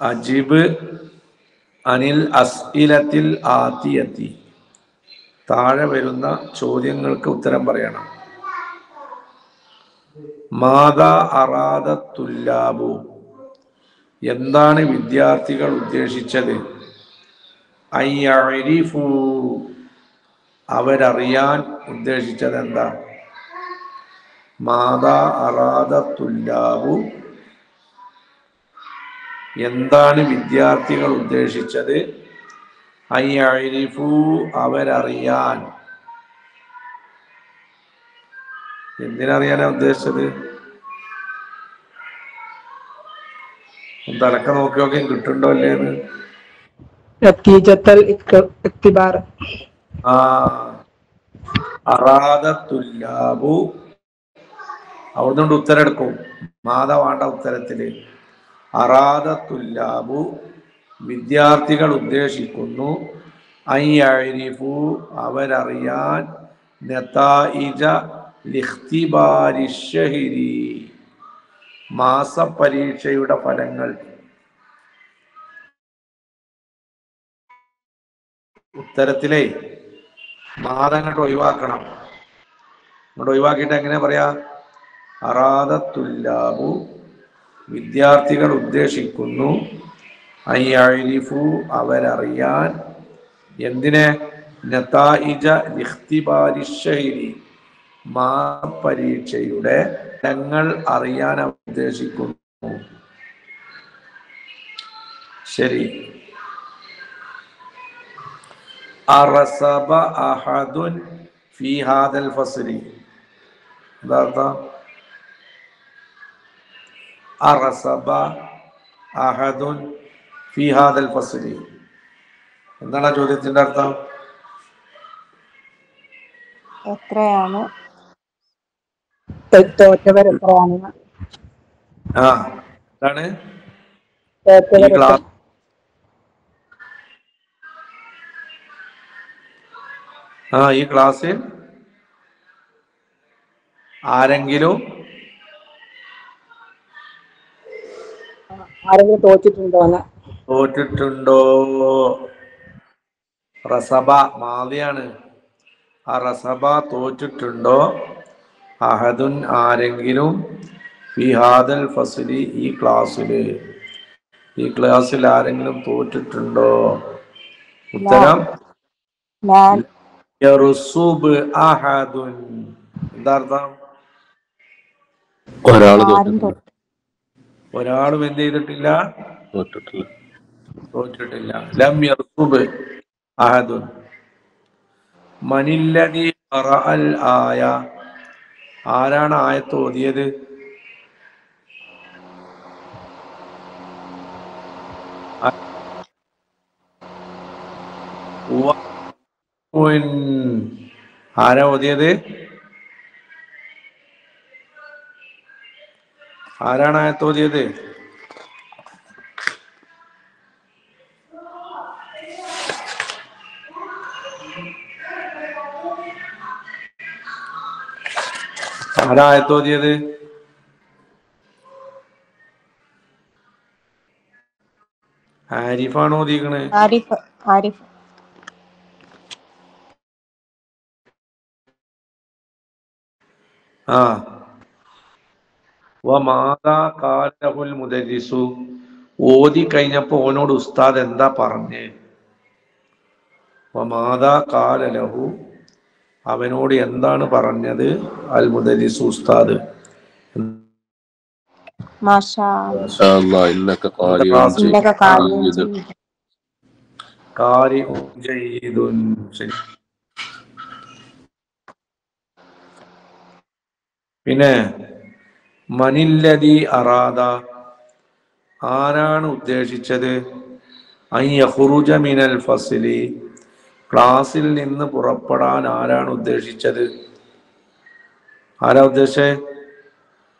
B: അജിബ് അനിൽ അസ്ഇലത്തിൽ ആതിയത്തി, താഴെ വരുന്ന ചോദ്യങ്ങൾക്ക് ഉത്തരം പറയണം. മാതാ അറാദ തുല്ലാബു, എന്താണ് വിദ്യാർത്ഥികൾ ഉദ്ദേശിച്ചത്? അയ്യഅരിഫു, അവരറിയാൻ ഉദ്ദേശിച്ചത് എന്താ? മാതാ അറാദ തുല്ലാബു, എന്താണ് വിദ്യാർത്ഥികൾ ഉദ്ദേശിച്ചത്? അയ്യഅരിഫു, അവരറിയാൻ. എന്തിനറിയാനാ ഉദ്ദേശിച്ചത്? തലക്ക നോക്കി കിട്ടുണ്ടോ അല്ലേന്ന്. അറാദത്തുല്ലാബു, അവിടുന്ന് ഉത്തരം എടുക്കും. മാത വേണ്ട ഉത്തരത്തില്. അറാദത്തുല്ലാബു, വിദ്യാർത്ഥികൾ ഉദ്ദേശിക്കുന്നു, അയ്യഅരിഫു, അവരറിയാൻ, നതായിജ ലിഖ്തിബാരി ശഹരി, മാസപരീക്ഷയുടെ ഫലങ്ങൾ. ഉത്തരത്തിലെ മാതങ്ങോട്ട് ഒഴിവാക്കണം. അങ്ങോട്ട് ഒഴിവാക്കിയിട്ട് എങ്ങനെ പറയാ? അറാദത്തുല്ലാബു, വിദ്യാർത്ഥികൾ ഉദ്ദേശിക്കുന്നു, അയ്യഅരിഫു, അവരറിയാൻ, എന്തിനെ? നതായിജ ലിഖ്തിബാരി ശഹരി, മാസപരീക്ഷയുടെ ഫലങ്ങൾ അറിയാൻ ഉദ്ദേശിക്കുന്നു. ശരി. അറസബ അഹദുൻ ഫീ ഹാദൽ ഫസ്ലി, എന്താ അർത്ഥം? അറസബ അഹദുൻ ഫി ഹാദൽ ഫസ്ലി. എന്താണ് ആ ചോദ്യത്തിന്റെ അർത്ഥം?
A: എത്രയാണ്
C: തോറ്റവർ എത്രയാണ്?
B: ആ എന്താണ് ഈ
C: തോറ്റവർ എത്ര?
B: ക്ലാസ് ഈ ക്ലാസ്സിൽ ആരെങ്കിലും
C: തോറ്റിട്ടുണ്ടോന്ന്.
B: തോറ്റിട്ടുണ്ടോ? റസബ മാദിയാണ്. ആ റസബ തോറ്റിട്ടുണ്ടോ? അഹദുൻ ആരെങ്കിലും ഫി ഹാദൽ ഫസ്ലി ഈ ക്ലാസ്സിൽ ആരെങ്കിലും തോറ്റിട്ടുണ്ടോ? ഉത്തരം
A: ഞാൻ
B: യറുസുബ് അഹദുൻ. എന്താ അർത്ഥം?
D: ഒരാള്
A: ആരും
D: തോറ്റിട്ടില്ല.
B: ഒരാളും എന്ത് ചെയ്തിട്ടില്ല? തോറ്റിട്ടില്ല. ലം യർസുബ് അഹദുൻ. മനില്ലദി ഖറഅൽ ആയ. ആരാണ് ആയത്ത് ഓതിയത്? ആരാ ഓതിയത്? ആരാണ് ആയത്ത് ഓതിയത്? ആരാ ആയത്ത് ഓതിയത്? ആരിഫാണ് ഓതിക്കണേ.
A: ആരിഫ് ആരിഫ്
B: വമാദാ ഖാലഹുൽ മുദരിസു. ഓതി കഴിഞ്ഞപ്പോ ഓനോട് ഉസ്താദ് എന്താ പറഞ്ഞേ? വമാദാ ഖാലഹു അവനോട് എന്താണ് പറഞ്ഞത്? അൽ മുദരിസു ഉസ്താദ്.
A: മാഷാ
D: മാഷാ അല്ലാഹ് ഇന്നക ഖാരിഉൻ
A: ഇന്നക ഖാരിഉൻ
D: ജയ്യിദ്.
A: ജയ്യിദ്.
B: ഖാരിഉൻ ജയ്യിദുൻ. ശരി. പിന്നെ മനില്ലദി അറാദ ആരാണ് ഉദ്ദേശിച്ചത്? അൻ യഖ്റുജ മിനൽ ഫസ്ലി ക്ലാസ്സിൽ നിന്ന് പുറപ്പെടാൻ ആരാണ് ഉദ്ദേശിച്ചത്? ആരാ ഉദ്ദേശിച്ചേ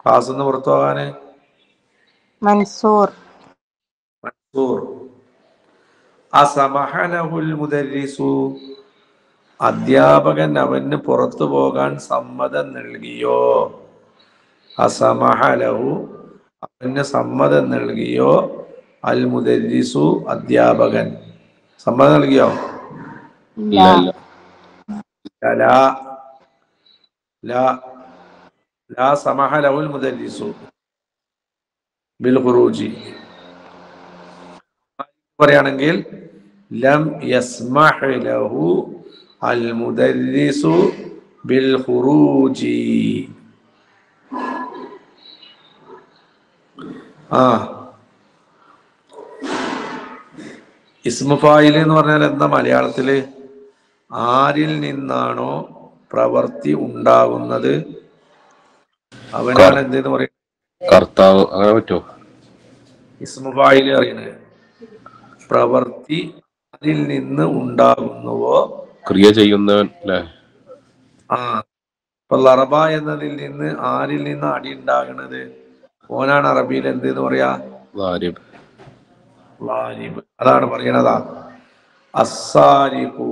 B: ക്ലാസ്സിൽ നിന്ന് പുറത്തു പോകാന്?
A: മൻസൂർ.
B: മൻസൂർ. അസമഹ ലഹുൽ മുദരിസു അധ്യാപകൻ അവന് പുറത്തു പോകാൻ സമ്മതം നൽകിയോ? അസമഹ ലഹു അവന് സമ്മതം നൽകിയോ? അൽ മുദരിസു അധ്യാപകൻ സമ്മതം നൽകിയോ?
D: ഇല്ല ഇല്ല.
B: ലാ ലാ ലാ സമഹ ലഹുൽ മുദരിസു ബിൽ ഖുറൂജി. പറയുകയാണെങ്കിൽ ലം യസ്മഹ് ലഹു അൽ മുദരിസു ബിൽ ഖുറൂജി. ഇസ്മു ഫായിൽ എന്ന് പറഞ്ഞാൽ എന്താ മലയാളത്തില്? ആരിൽ നിന്നാണോ പ്രവൃത്തി ഉണ്ടാകുന്നത് അവനാണ് എന്തെന്ന് പറയുന്നത്?
D: കർത്താവ്. അങ്ങനെ പറ്റുമോ?
B: ഇസ്മു ഫായിൽ പറയുന്നത് പ്രവൃത്തി അതിൽ നിന്ന് ഉണ്ടാകുന്നുവോ
D: ക്രിയ ചെയ്യുന്നവൻ അല്ലേ?
B: ഇപ്പൊ ലറബ എന്നതിൽ നിന്ന് ആരിൽ നിന്ന് അടി ഉണ്ടാകുന്നത്? ഓനാണ് അറബിയിൽ എന്തെന്ന് പറയാ?
D: വാരിബ്.
B: വാരിബ്. അതാണ് പറയണതാ അസ്സാരിഖു.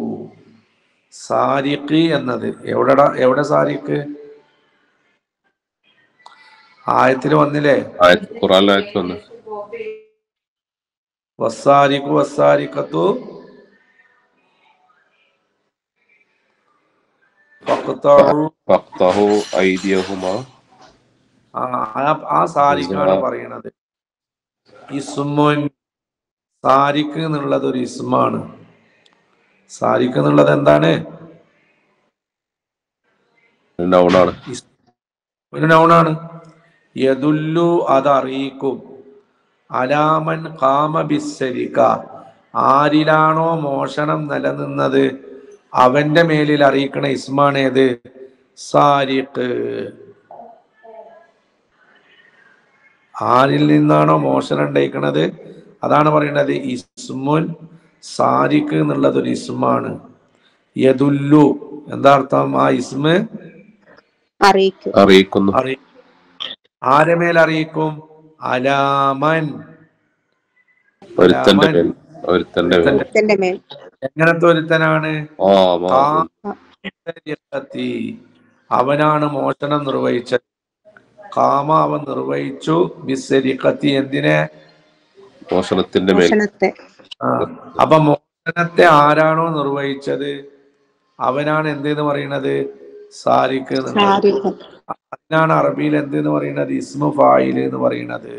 B: സാരിഖ് എന്നത് എവിടെ സാരിഖ്? ആയത്തിൽ വന്നില്ലേ?
D: ഖുർആനിലായത്ത് വന്നു.
B: വസ്സാരിഖു വസ്സാരിഖത്തു
D: ഫഖ്തഹു ഐദിയഹുമാ.
B: ആ സാരിഖാണ് പറയണത്. ഇസ്മുൻ. സാരിഖ് എന്നുള്ളത് ഒരു ഇസ്മാണ്. സാരിഖ് എന്നുള്ളത് എന്താണ്?
D: നൗണാണ്.
B: ഒരു നൗണാണ്. യദുല്ലു അതറിയിക്കും. അലാമൻ ഖാമ ബിസ്സരിക ആരിലാണോ മോഷണം നിലനിന്നത് അവന്റെ മേലിൽ അറിയിക്കണ ഇസ്മാണ് ഏത്? സാരിഖ്. ആരിൽ നിന്നാണോ മോഷണം ഉണ്ടായിക്കണത് അതാണ് പറയുന്നത് ഇസ്മുൻ സാരിക്ക് എന്നുള്ളത് ഒരു ഇസ്മാണ്. യദുല്ലു എന്താ അർത്ഥം? ആ ഇസ്മ്
D: അറിയിക്കുന്നു.
B: ആരെ മേൽ അറിയിക്കും? അലാമൻ,
D: ഒരുത്തന്റെ മേൽ.
B: എങ്ങനത്തെ ഒരുത്തനാണ്? അവനാണ് മോഷണം നിർവഹിച്ചത്. കാമ അവൻ നിർവഹിച്ചു ബിസ്സരിഖത്തി എന്തിനെ?
D: മോഷണത്തിന്റെ മേൽ.
B: അപ്പൊ മോഷണത്തെ ആരാണോ നിർവഹിച്ചത് അവനാണ് എന്തെന്ന് പറയുന്നത്? സാരിക്ക്. അതിനാണ് അറബിയിൽ എന്തെന്ന് പറയുന്നത്? ഇസ്മു ഫായിൽ എന്ന് പറയുന്നത്.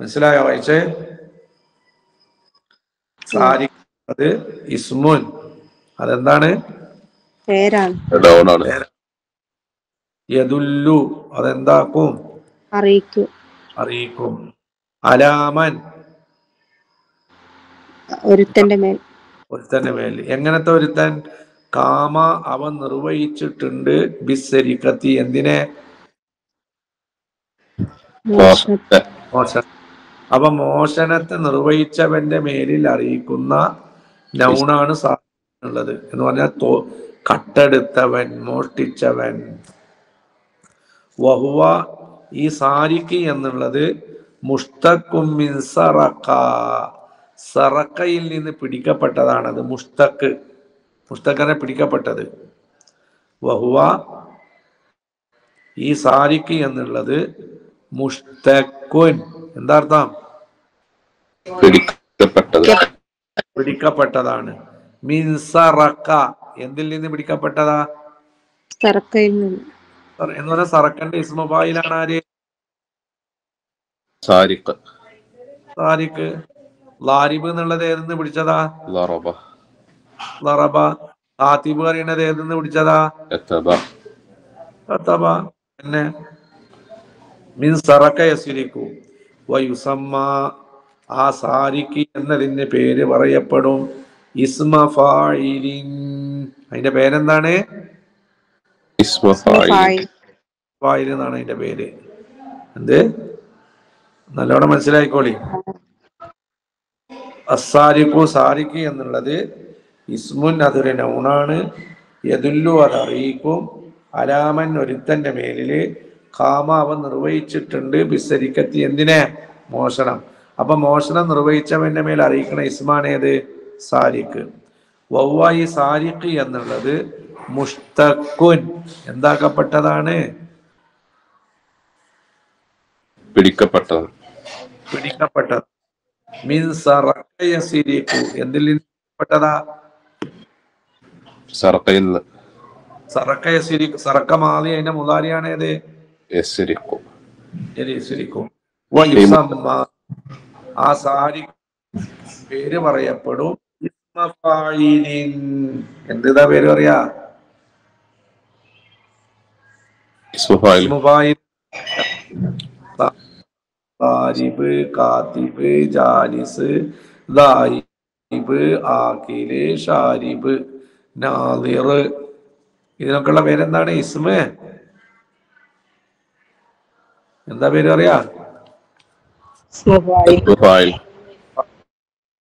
B: മനസ്സിലായോ വായിച്ചേ? സാരിക്ക് ഇസ്മുൻ, അതെന്താണ്?
A: പേരാണ്.
B: യദുല്ലു അതെന്താക്കും? അറിയിക്കും. അലാമൻ
A: ഒരുത്തന്റെ മേൽ.
B: എങ്ങനത്തെ ഒരുത്തൻ? കാമ അവൻ നിർവഹിച്ചിട്ടുണ്ട് ബിസ്സരിഖത്തി എന്തിനെ? മോഷണം. അപ്പൊ മോഷണത്തെ നിർവഹിച്ചവന്റെ മേലിൽ അറിയിക്കുന്ന നൗണാണ് സാരിക്കുള്ളത് എന്ന് പറഞ്ഞാൽ കട്ടെടുത്തവൻ, മോഷ്ടിച്ചവൻ. വഹുവ ഈ സാരിക്ക് എന്നുള്ളത് മുഷ്തഖും മിൻ സറഖ, സറഖയിൽ നിന്ന് പിടിക്കപ്പെട്ടതാണത്. മുഷ്തഖനെ പിടിക്കപ്പെട്ടത്. വഹുവ ഈ സാരിക്ക് എന്നുള്ളത് മുഷ്തഖുൻ എന്താ അർത്ഥം? പിടിക്കപ്പെട്ടതാണ്. മിൻ സറഖ എന്തിൽ നിന്ന് പിടിക്കപ്പെട്ടതാ?
A: സറഖയിൽ നിന്ന്.
B: എന്ന് പറഞ്ഞാൽ സറഖന്റെ ഇസ്മു ഫായിലാണ് ആര്?
D: സാരിഖ്.
B: ലാരിബ് എന്നുള്ളത് ഏതെന്ന് പിടിച്ചതാ? ലറബ. ഖാതിബ് പറയുന്നത് ഏതെന്ന് പിടിച്ചതാ? കതബ. പിന്നെ മിൻ സറഖ യസ്രിഖു വയുസമ്മ ആ സാരിക്ക് എന്നതിന്റെ പേര് പറയപ്പെടും ഇസ്മ ഫായിലിൻ. അതിന്റെ പേരെന്താണ്? ഫായിൽ എന്നാണ് അതിന്റെ പേര്. എന്ത്? നല്ലോണം മനസ്സിലായിക്കോളി. അസാരിഖു സാരിക്ക് എന്നുള്ളത് ഇസ്മുൻ അതൊരു നൗണാണ്. യദുല്ലു അത് അറിയിക്കും. അലാമൻ ഒരുത്തന്റെ മേലില്. കാമ അവൻ നിർവഹിച്ചിട്ടുണ്ട് ബിസ്സരിക്കത്തി എന്തിനെ? മോഷണം. അപ്പൊ മോഷണം നിർവഹിച്ചവന്റെ മേൽ അറിയിക്കണ ഇസ്മാനേത്? സാരിക്ക്. വവ്വ ഈ സാരിഖ് എന്നുള്ളത് മുഷ്തഖുൻ എന്താക്കപ്പെട്ടതാണ്?
D: പിടിക്കപ്പെട്ടത്.
B: മിൻ സറഖ യസ്രിഖു എന്തിൽ നിന്നപ്പെട്ടതാ?
D: സറഖയിൽ നിന്ന്.
B: സറഖ യസ്രിഖു സറഖ മാദി അതിന്റെ മുദാരിയാണ് ഏത്?
D: യസ്രിഖു.
B: വയുസമ്മ ആ സാരി പേര് പറയപ്പെടും ഇസ്മ ഫായിലിൻ. എന്താ പേര് പറയാ?
D: ഇസ്മു ഫായിൽ.
B: സാരിബ്, കാതിബ്, ജാലിസ്, ദായിബ്, ആഖില്, ഷാരിബ്, നാദിർ, ഇതിനൊക്കെയുള്ള പേരെന്താണ്? ഇസ്മ. എന്താ പേര് പറയാ?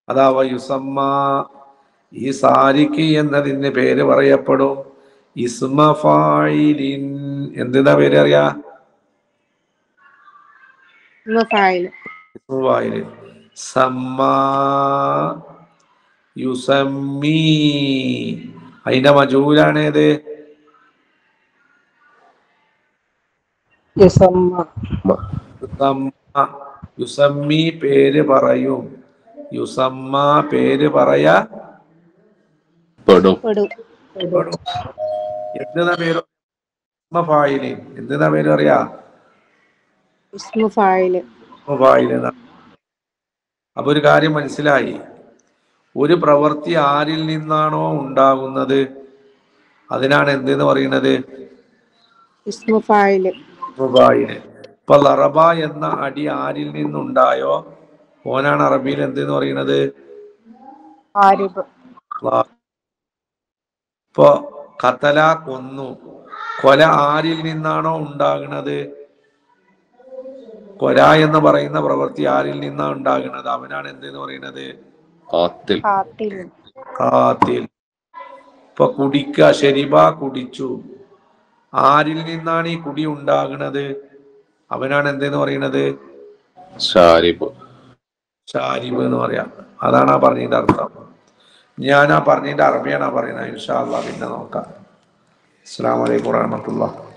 B: അതാ വയുസമ്മ ഈ സാരിക്ക് എന്നതിന് പേര് പറയപ്പെടും ഇസ്മ ഫായിലിൻ. എന്താ പേര് അറിയാ? സമ്മ യുസമ്മി അതിന്റെ മജൂലാണ് ഏത്? യുസമ്മി പേര് പറയും. യുസമ്മ പേര് പറയാ എന്താ പേര്? എന്താ പേര് പറയാ? അപ്പൊ ഒരു കാര്യം മനസ്സിലായി. ഒരു പ്രവൃത്തി ആരിൽ നിന്നാണോ ഉണ്ടാകുന്നത് അതിനാണ് എന്തെന്ന് പറയുന്നത്? ഇപ്പൊ ലറബ എന്ന അടി ആരിൽ നിന്നുണ്ടായോ ഓനാണ് അറബിയിൽ എന്തെന്ന് പറയുന്നത്? ഇപ്പൊ ഖതല കൊന്നു. കൊല ആരിൽ നിന്നാണോ ഉണ്ടാകുന്നത് കൊല എന്ന് പറയുന്ന പ്രവൃത്തി ആരിൽ നിന്നാണ് ഉണ്ടാകുന്നത്? അവനാണ് എന്തെന്ന് പറയുന്നത്?
D: ഖാത്തിൽ.
B: ഖാത്തിൽ. ഇപ്പൊ കുടിക്കുക, ശരിബ കുടിച്ചു. ആരിൽ നിന്നാണ് ഈ കുടി ഉണ്ടാകുന്നത്? അവനാണ് എന്തെന്ന് പറയുന്നത്?
D: ഷാരിബ്.
B: ഷാരിബ് എന്ന് പറയാം. അതാണ് ആ പറഞ്ഞതിന്റെ അർത്ഥം. ഞാൻ ആ പറഞ്ഞതിന്റെ അറബിയാണ് പറയുന്നത്. ഇൻഷാ അല്ലാഹ് പിന്നെ നോക്കാം. അസ്സലാമു അലൈക്കും വറഹ്മത്തുള്ളാഹി.